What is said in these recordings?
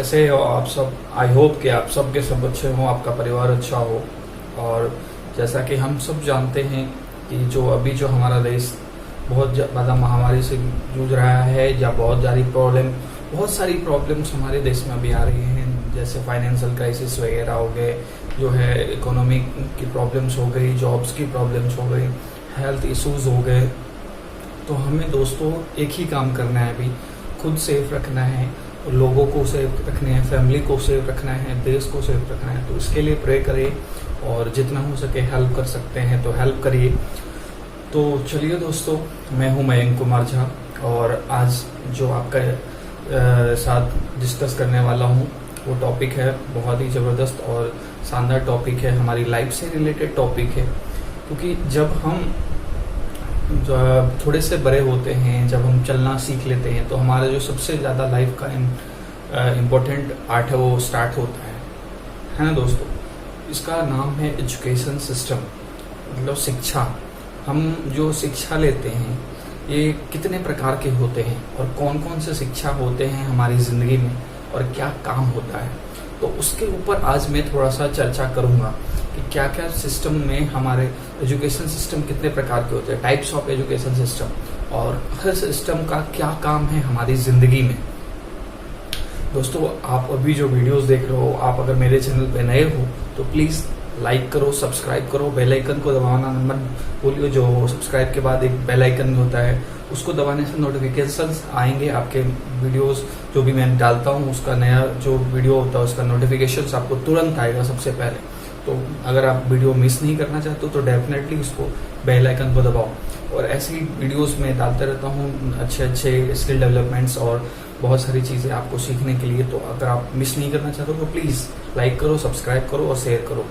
कैसे हो आप सब। आई होप कि आप सब के सब अच्छे हो, आपका परिवार अच्छा हो। और जैसा कि हम सब जानते हैं कि जो अभी जो हमारा देश बहुत ज़्यादा महामारी से जूझ रहा है, या बहुत सारी प्रॉब्लम्स हमारे देश में अभी आ रही हैं, जैसे फाइनेंशियल क्राइसिस वगैरह हो गए, जो है इकोनॉमिक की प्रॉब्लम्स हो गई, जॉब्स की प्रॉब्लम्स हो गई, हेल्थ इश्यूज हो गए। तो हमें दोस्तों एक ही काम करना है अभी, खुद सेफ रखना है, लोगों को सेफ रखना है, फैमिली को सेफ रखना है, देश को सेफ रखना है। तो इसके लिए प्रे करिए और जितना हो सके हेल्प कर सकते हैं तो हेल्प करिए। तो चलिए दोस्तों, मैं हूं मयंक कुमार झा और आज जो आपका साथ डिस्कस करने वाला हूं वो टॉपिक है बहुत ही ज़बरदस्त और शानदार टॉपिक है, हमारी लाइफ से रिलेटेड टॉपिक है। क्योंकि जब हम थोड़े से बड़े होते हैं, जब हम चलना सीख लेते हैं, तो हमारा जो सबसे ज़्यादा लाइफ का इम्पोर्टेंट पार्ट है वो स्टार्ट होता है ना दोस्तों। इसका नाम है एजुकेशन सिस्टम, मतलब शिक्षा। हम जो शिक्षा लेते हैं ये कितने प्रकार के होते हैं और कौन कौन से शिक्षा होते हैं हमारी ज़िंदगी में और क्या काम होता है, तो उसके ऊपर आज मैं थोड़ा सा चर्चा करूँगा कि क्या क्या सिस्टम में हमारे एजुकेशन सिस्टम कितने प्रकार के होते हैं, टाइप्स ऑफ एजुकेशन सिस्टम, और हर सिस्टम का क्या काम है हमारी ज़िंदगी में। दोस्तों, आप अभी जो वीडियोस देख रहे हो, आप अगर मेरे चैनल पे नए हो तो प्लीज़ लाइक करो, सब्सक्राइब करो, बेल आइकन को दबाना मत भूलिए। जो सब्सक्राइब के बाद एक बेल आइकन होता है उसको दबाने से नोटिफिकेशंस आएंगे, आपके वीडियोस जो भी मैं डालता हूँ उसका नया जो वीडियो होता है उसका नोटिफिकेशंस आपको तुरंत आएगा सबसे पहले। तो अगर आप वीडियो मिस नहीं करना चाहते हो तो डेफिनेटली उसको बेल आइकन को दबाओ। और ऐसी वीडियोस में डालते रहता हूँ, अच्छे अच्छे स्किल डेवलपमेंट्स और बहुत सारी चीज़ें आपको सीखने के लिए। तो अगर आप मिस नहीं करना चाहते हो तो प्लीज़ लाइक करो, सब्सक्राइब करो और शेयर करो।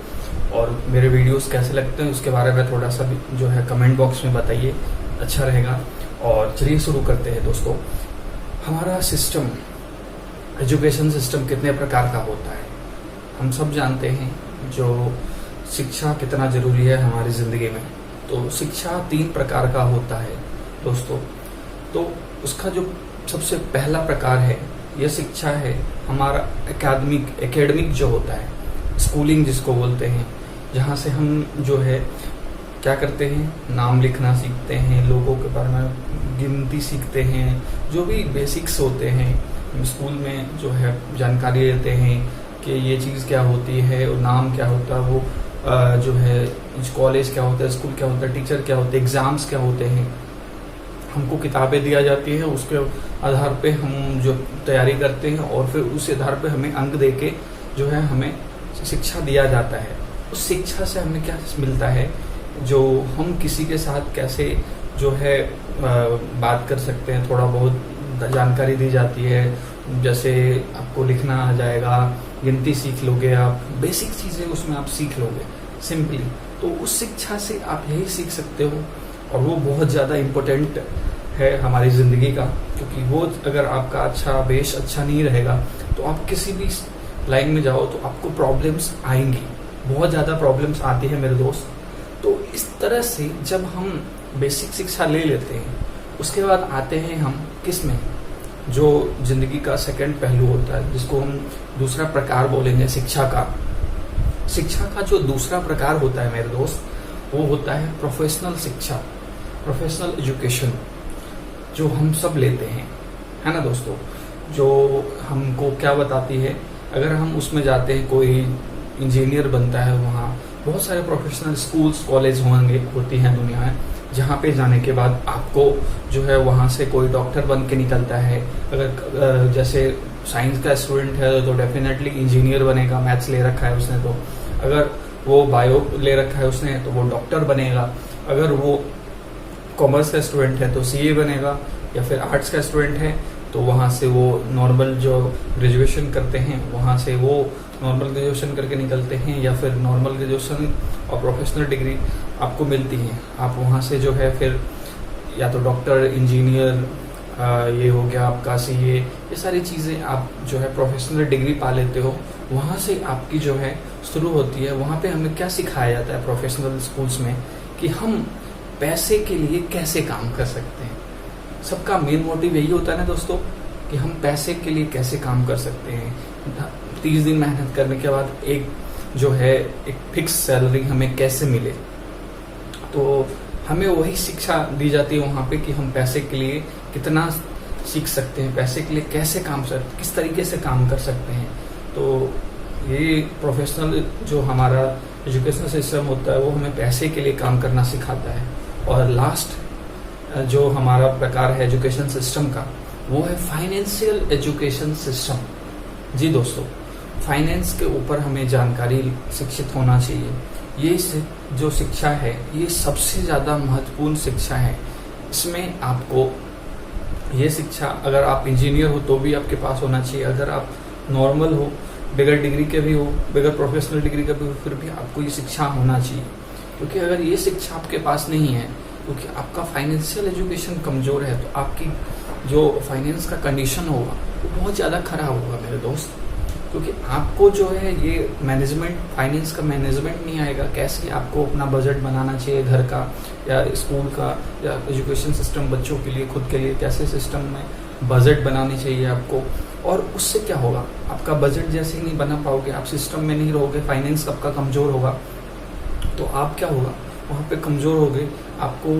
और मेरे वीडियोस कैसे लगते हैं उसके बारे में थोड़ा सा भी जो है कमेंट बॉक्स में बताइए, अच्छा रहेगा। और चलिए शुरू करते हैं दोस्तों। हमारा सिस्टम, एजुकेशन सिस्टम कितने प्रकार का होता है हम सब जानते हैं। जो शिक्षा कितना ज़रूरी है हमारी ज़िंदगी में, तो शिक्षा 3 प्रकार का होता है दोस्तों। तो उसका जो सबसे पहला प्रकार है, यह शिक्षा है हमारा एकेडमिक जो होता है, स्कूलिंग जिसको बोलते हैं, जहाँ से हम जो है क्या करते हैं, नाम लिखना सीखते हैं, लोगों के बारे में गिनती सीखते हैं, जो भी बेसिक्स होते हैं स्कूल में जो है जानकारी लेते हैं कि ये चीज़ क्या होती है और नाम क्या होता है, वो जो है कॉलेज क्या होता है, स्कूल क्या होता है, टीचर क्या होते हैं, एग्ज़ाम्स क्या होते हैं। हमको किताबें दिया जाती है, उसके आधार पे हम जो तैयारी करते हैं और फिर उस आधार पे हमें अंक दे के जो है हमें शिक्षा दिया जाता है। उस शिक्षा से हमें क्या मिलता है, जो हम किसी के साथ कैसे जो है बात कर सकते हैं, थोड़ा बहुत जानकारी दी जाती है। जैसे आपको लिखना आ जाएगा, गिनती सीख लोगे आप, बेसिक चीज़ें उसमें आप सीख लोगे सिंपली। तो उस शिक्षा से आप यही सीख सकते हो और वो बहुत ज़्यादा इम्पोर्टेंट है हमारी ज़िंदगी का। क्योंकि वो अगर आपका अच्छा बेस अच्छा नहीं रहेगा तो आप किसी भी लाइन में जाओ तो आपको प्रॉब्लम्स आएंगी, बहुत ज़्यादा प्रॉब्लम्स आती है मेरे दोस्त। तो इस तरह से जब हम बेसिक शिक्षा ले लेते हैं, उसके बाद आते हैं हम किस में, जो ज़िंदगी का सेकंड पहलू होता है, जिसको हम दूसरा प्रकार बोलेंगे शिक्षा का। शिक्षा का जो दूसरा प्रकार होता है मेरे दोस्त, वो होता है प्रोफेशनल शिक्षा, प्रोफेशनल एजुकेशन, जो हम सब लेते हैं, है ना दोस्तों। जो हमको क्या बताती है, अगर हम उसमें जाते हैं, कोई इंजीनियर बनता है, वहाँ बहुत सारे प्रोफेशनल स्कूल्स कॉलेज होती हैं दुनिया में, जहाँ पे जाने के बाद आपको जो है वहाँ से कोई डॉक्टर बन के निकलता है। अगर जैसे साइंस का स्टूडेंट है तो डेफिनेटली इंजीनियर बनेगा, मैथ्स ले रखा है उसने तो। अगर वो बायो ले रखा है उसने तो वो डॉक्टर बनेगा। अगर वो कॉमर्स का स्टूडेंट है तो सीए बनेगा, या फिर आर्ट्स का स्टूडेंट है तो वहाँ से वो नॉर्मल जो ग्रेजुएशन करते हैं वहाँ से वो नॉर्मल ग्रेजुएशन करके निकलते हैं, या फिर नॉर्मल ग्रेजुएशन और प्रोफेशनल डिग्री आपको मिलती है। आप वहाँ से जो है फिर या तो डॉक्टर, इंजीनियर, ये हो गया आपका सीए, ये सारी चीज़ें आप जो है प्रोफेशनल डिग्री पा लेते हो। वहाँ से आपकी जो है शुरू होती है। वहाँ पे हमें क्या सिखाया जाता है प्रोफेशनल स्कूल्स में, कि हम पैसे के लिए कैसे काम कर सकते हैं। सबका मेन मोटिव यही होता है ना दोस्तों, कि हम पैसे के लिए कैसे काम कर सकते हैं, 30 दिन मेहनत करने के बाद एक जो है एक फिक्स सैलरी हमें कैसे मिले। तो हमें वही शिक्षा दी जाती है वहाँ पे कि हम पैसे के लिए कितना सीख सकते हैं, पैसे के लिए कैसे काम सकते, किस तरीके से काम कर सकते हैं। तो ये प्रोफेशनल जो हमारा एजुकेशन सिस्टम होता है वो हमें पैसे के लिए काम करना सिखाता है। और लास्ट जो हमारा प्रकार है एजुकेशन सिस्टम का वो है फाइनेंशियल एजुकेशन सिस्टम। जी दोस्तों, फाइनेंस के ऊपर हमें जानकारी शिक्षित होना चाहिए। ये जो शिक्षा है ये सबसे ज़्यादा महत्वपूर्ण शिक्षा है। इसमें आपको ये शिक्षा, अगर आप इंजीनियर हो तो भी आपके पास होना चाहिए, अगर आप नॉर्मल हो, बगैर डिग्री के भी हो, बगैर प्रोफेशनल डिग्री का भी हो, फिर भी आपको ये शिक्षा होना चाहिए। क्योंकि अगर ये शिक्षा आपके पास नहीं है, क्योंकि आपका फाइनेंशियल एजुकेशन कमज़ोर है, तो आपकी जो फाइनेंस का कंडीशन होगा वो बहुत ज़्यादा खराब होगा मेरे दोस्त। क्योंकि आपको जो है ये मैनेजमेंट, फाइनेंस का मैनेजमेंट नहीं आएगा, कैसे आपको अपना बजट बनाना चाहिए घर का या स्कूल का या एजुकेशन सिस्टम बच्चों के लिए, खुद के लिए कैसे सिस्टम में बजट बनानी चाहिए आपको। और उससे क्या होगा, आपका बजट जैसे ही नहीं बना पाओगे, आप सिस्टम में नहीं रहोगे, फाइनेंस आपका कमज़ोर होगा, तो आप क्या होगा वहाँ पे कमज़ोर हो गए। आपको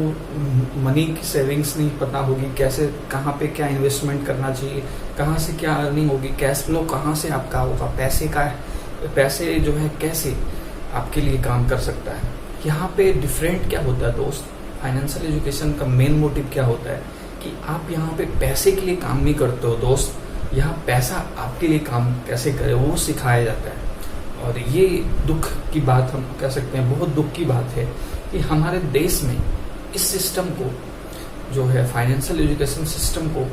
मनी की सेविंग्स नहीं पता होगी, कैसे कहाँ पे क्या इन्वेस्टमेंट करना चाहिए, कहाँ से क्या अर्निंग होगी, कैश फ्लो कहाँ से आपका होगा, पैसे जो है कैसे आपके लिए काम कर सकता है। यहाँ पे डिफरेंट क्या होता है दोस्त, फाइनेंशियल एजुकेशन का मेन मोटिव क्या होता है कि आप यहाँ पे पैसे के लिए काम नहीं करते हो दोस्त, यहाँ पैसा आपके लिए काम कैसे करे वो सिखाया जाता है। और ये दुख की बात हम कह सकते हैं, बहुत दुख की बात है कि हमारे देश में इस सिस्टम को जो है फाइनेंशियल एजुकेशन सिस्टम को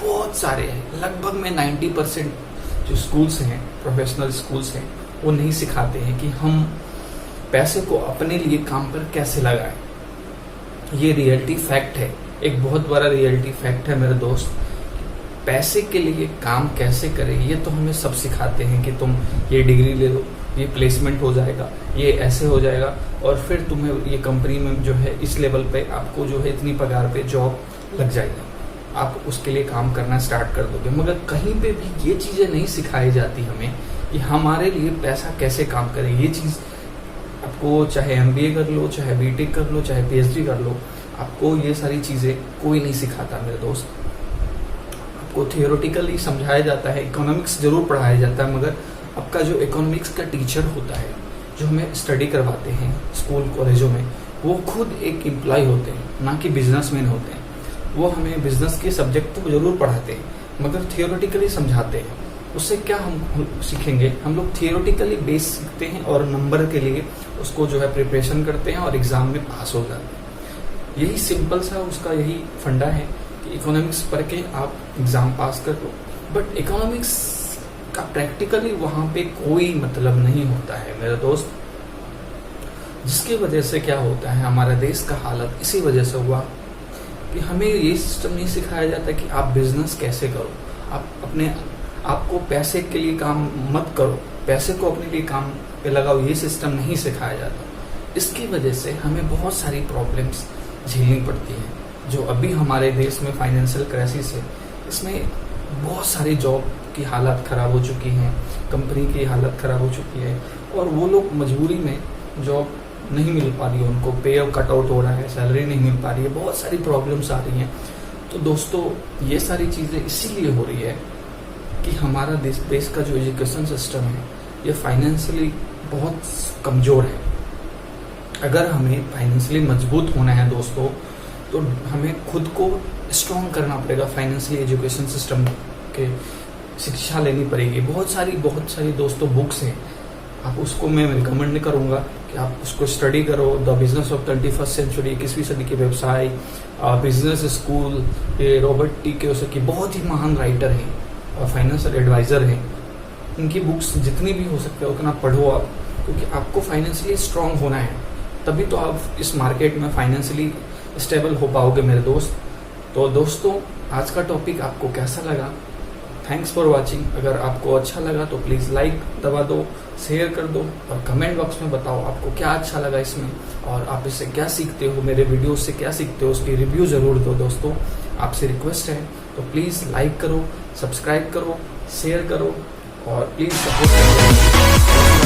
बहुत सारे हैं, लगभग में 90% जो स्कूल्स हैं, प्रोफेशनल स्कूल्स हैं, वो नहीं सिखाते हैं कि हम पैसे को अपने लिए काम पर कैसे लगाएं। ये रियलिटी फैक्ट है, एक बहुत बड़ा रियलिटी फैक्ट है मेरे दोस्त। पैसे के लिए काम कैसे करें ये तो हमें सब सिखाते हैं कि तुम ये डिग्री ले लो, ये प्लेसमेंट हो जाएगा, ये ऐसे हो जाएगा, और फिर तुम्हें ये कंपनी में जो है इस लेवल पे आपको जो है इतनी पगार पे जॉब लग जाएगी, आप उसके लिए काम करना स्टार्ट कर दोगे। मगर कहीं पे भी ये चीज़ें नहीं सिखाई जाती हमें कि हमारे लिए पैसा कैसे काम करे। ये चीज़ आपको चाहे MBA कर लो, चाहे BTech कर लो, चाहे PhD कर लो, आपको ये सारी चीज़ें कोई नहीं सिखाता मेरे दोस्त। आपको थियोरेटिकली समझाया जाता है, इकोनॉमिक्स जरूर पढ़ाया जाता है, मगर आपका जो इकोनॉमिक्स का टीचर होता है जो हमें स्टडी करवाते हैं स्कूल कॉलेजों में, वो खुद एक एम्प्लॉय होते हैं, ना कि बिजनेसमैन होते हैं। वो हमें बिजनेस के सब्जेक्ट तो जरूर पढ़ाते हैं मगर थियोरेटिकली समझाते हैं। उससे क्या हम सीखेंगे, हम लोग थियोरेटिकली बेस सीखते हैं और नंबर के लिए उसको जो है प्रिपरेशन करते हैं और एग्जाम में पास हो जाते हैं। यही सिंपल सा उसका यही फंडा है कि इकोनॉमिक्स पढ़ के आप एग्जाम पास कर लो। बट इकोनॉमिक्स का प्रैक्टिकली वहाँ पे कोई मतलब नहीं होता है मेरे दोस्त, जिसकी वजह से क्या होता है हमारा देश का हालत इसी वजह से हुआ कि हमें ये सिस्टम नहीं सिखाया जाता कि आप बिजनेस कैसे करो, आपको पैसे के लिए काम मत करो, पैसे को अपने लिए काम पे लगाओ, ये सिस्टम नहीं सिखाया जाता। इसकी वजह से हमें बहुत सारी प्रॉब्लम्स झेलनी पड़ती हैं। जो अभी हमारे देश में फाइनेंशियल क्राइसिस है, इसमें बहुत सारी जॉब की हालत ख़राब हो चुकी हैं, कंपनी की हालत ख़राब हो चुकी है और वो लोग मजबूरी में जॉब नहीं मिल पा रही है, उनको पे कट आउट हो रहा है, सैलरी नहीं मिल पा रही है, बहुत सारी प्रॉब्लम्स आ रही हैं। तो दोस्तों ये सारी चीज़ें इसीलिए हो रही है कि हमारा देश का जो एजुकेशन सिस्टम है ये फाइनेंशियली बहुत कमज़ोर है। अगर हमें फाइनेंशियली मजबूत होना है दोस्तों, तो हमें खुद को स्ट्रॉन्ग करना पड़ेगा। फाइनेंशियली एजुकेशन सिस्टम के शिक्षा लेनी पड़ेगी। बहुत सारी दोस्तों बुक्स हैं, आप उसको मैं रिकमेंड करूंगा कि आप उसको स्टडी करो। The business of 21st century, 21वीं सदी के व्यवसाय, बिजनेस स्कूल, ये रॉबर्ट टी कियोसाकी बहुत ही महान राइटर हैं और फाइनेंशियल एडवाइजर हैं। इनकी बुक्स जितनी भी हो सकते हैं उतना पढ़ो आप, क्योंकि आपको फाइनेंशियली स्ट्रांग होना है, तभी तो आप इस मार्केट में फाइनेंशियली स्टेबल हो पाओगे मेरे दोस्त। तो दोस्तों आज का टॉपिक आपको कैसा लगा? Thanks for watching. अगर आपको अच्छा लगा तो प्लीज़ लाइक दबा दो, शेयर कर दो और कमेंट बॉक्स में बताओ आपको क्या अच्छा लगा इसमें और आप इससे क्या सीखते हो, मेरे वीडियो से क्या सीखते हो, उसकी रिव्यू ज़रूर दो दोस्तों। आपसे रिक्वेस्ट है तो प्लीज़ लाइक करो, सब्सक्राइब करो, शेयर करो और प्लीज़ सपोर्ट करिए।